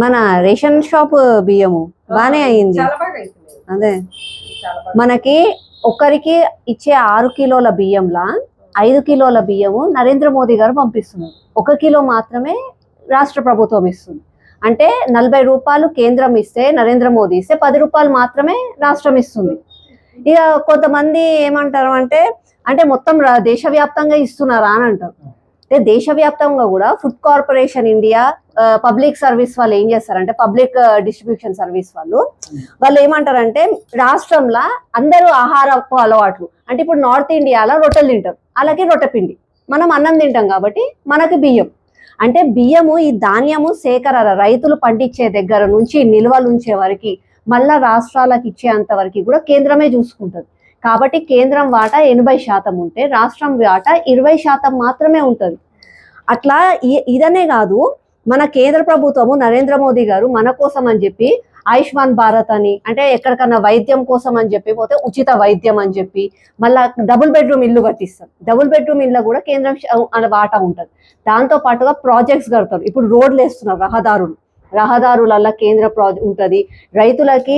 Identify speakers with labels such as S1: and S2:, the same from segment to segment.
S1: మన ration shop బియ్యము బానే అయింది. అదే మనకి ఒక్కరికి ఇచ్చే 6 కిలోల బియ్యంలా 5 కిలోల బియ్యము నరేంద్ర మోదీ గారు పంపిస్తున్నారు. 1 కిలో మాత్రమే రాష్ట్ర ప్రభుత్వం ఇస్తుంది. అంటే 40 రూపాయలు కేంద్రం ఇస్తే, నరేంద్ర మోదీ ఇస్తే 10 రూపాయలు మాత్రమే రాష్ట్రం ఇస్తుంది. ఇక కొంతమంది ఏమంటారు అంటే మొత్తం దేశవ్యాప్తంగా ఇస్తున్నారా అని అంటారు. అంటే దేశవ్యాప్తంగా కూడా food corporation India public service వాళ్ళు ఏం చేస్తారంటే, పబ్లిక్ డిస్ట్రిబ్యూషన్ సర్వీస్ వాళ్ళు ఏమంటారంటే, రాష్ట్రంలో అందరూ ఆహారపు అలవాట్లు అంటే ఇప్పుడు నార్త్ ఇండియాలో రొట్టెలు తింటారు, అలాగే రొట్టె పిండి, మనం అన్నం తింటాం కాబట్టి మనకి బియ్యం. అంటే బియ్యము ఈ ధాన్యము సేకరణ రైతులు పండించే దగ్గర నుంచి నిల్వలు ఉంచే వరకు మళ్ళా రాష్ట్రాలకు ఇచ్చేంత వరకు కూడా కేంద్రమే చూసుకుంటుంది. కాబట్టి కేంద్రం వాటా 80% ఉంటే రాష్ట్రం వాటా 20% మాత్రమే ఉంటుంది. అట్లా ఇదనే కాదు, మన కేంద్ర ప్రభుత్వము నరేంద్ర మోదీ గారు మన కోసం అని చెప్పి ఆయుష్మాన్ భారత్ అని, అంటే ఎక్కడికన్నా వైద్యం కోసం అని చెప్పి పోతే ఉచిత వైద్యం అని చెప్పి, మళ్ళా డబుల్ బెడ్రూమ్ ఇల్లు కట్టిస్తారు. డబుల్ బెడ్రూమ్ ఇల్లు కూడా కేంద్రం వాటా ఉంటుంది. దాంతో పాటుగా ప్రాజెక్ట్స్ కడతారు. ఇప్పుడు రోడ్లు వేస్తున్నారు, రహదారులలో కేంద్ర ప్రాజెక్ట్ ఉంటుంది. రైతులకి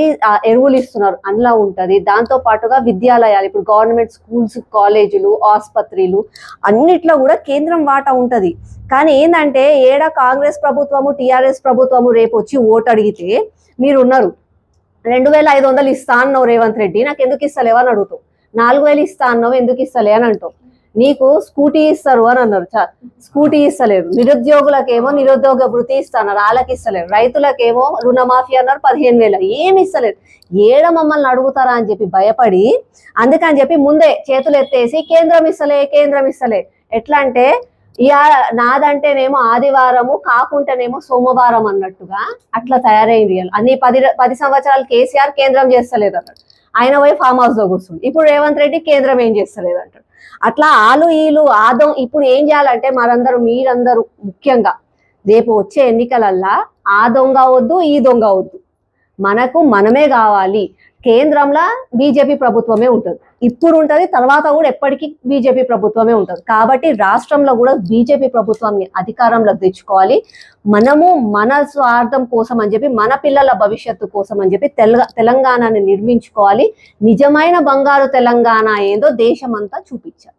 S1: ఎరువులు ఇస్తున్నారు, అందులో ఉంటుంది. దాంతో పాటుగా విద్యాలయాలు, ఇప్పుడు గవర్నమెంట్ స్కూల్స్, కాలేజీలు, ఆసుపత్రులు అన్నిట్లో కూడా కేంద్రం వాటా ఉంటుంది. కానీ ఏంటంటే కాంగ్రెస్ ప్రభుత్వము, టీఆర్ఎస్ ప్రభుత్వము రేపు వచ్చి ఓటు అడిగితే మీరు ఉన్నారు 2500 ఇస్తా అన్నావు రేవంత్ రెడ్డి, నాకు ఎందుకు ఇస్తలేవు అని అడుగుతావు. 4000 ఇస్తా అన్నావు, ఎందుకు ఇస్తలే అని అంటావు. నీకు స్కూటీ ఇస్తారు అని అన్నారు, స్కూటీ ఇస్తలేరు. నిరుద్యోగులకేమో నిరుద్యోగ వృత్తి ఇస్తున్నారు, వాళ్ళకి ఇస్తలేరు. రైతులకేమో రుణమాఫీ అన్నారు 15,000, ఏమి ఇస్తలేరు. మమ్మల్ని అడుగుతారా అని చెప్పి భయపడి, అందుకని చెప్పి ముందే చేతులు ఎత్తేసి కేంద్రం ఇస్తలే. ఎట్లా అంటే నాదంటేనేమో ఆదివారము, కాకుంటేనేమో సోమవారం అన్నట్టుగా అట్లా తయారైంది. అన్ని 10 సంవత్సరాలు కేసీఆర్ కేంద్రం చేస్తలేదు అన్నాడు, ఆయన పోయి ఫామ్ హౌస్ లో కూర్చుంది. ఇప్పుడు రేవంత్ రెడ్డి కేంద్రం ఏం చేస్తలేదు అంటాడు. అట్లా వీళ్ళు ఆదం. ఇప్పుడు ఏం చేయాలంటే మీరందరూ ముఖ్యంగా రేపు వచ్చే ఎన్నికలల్లా ఆ దొంగ వద్దు, ఈ దొంగ వద్దు, మనమే కావాలి. కేంద్రంలో బీజేపీ ప్రభుత్వమే ఉంటుంది, ఇప్పుడు ఉంటుంది, తర్వాత కూడా ఎప్పటికీ బీజేపీ ప్రభుత్వమే ఉంటుంది. కాబట్టి రాష్ట్రంలో కూడా బీజేపీ ప్రభుత్వాన్ని అధికారంలోకి తెచ్చుకోవాలి. మనము మన స్వార్థం కోసం అని చెప్పి, మన పిల్లల భవిష్యత్తు కోసం అని చెప్పి తెలంగాణని నిర్మించుకోవాలి. నిజమైన బంగారు తెలంగాణ ఏందో దేశమంతా చూపించాలి.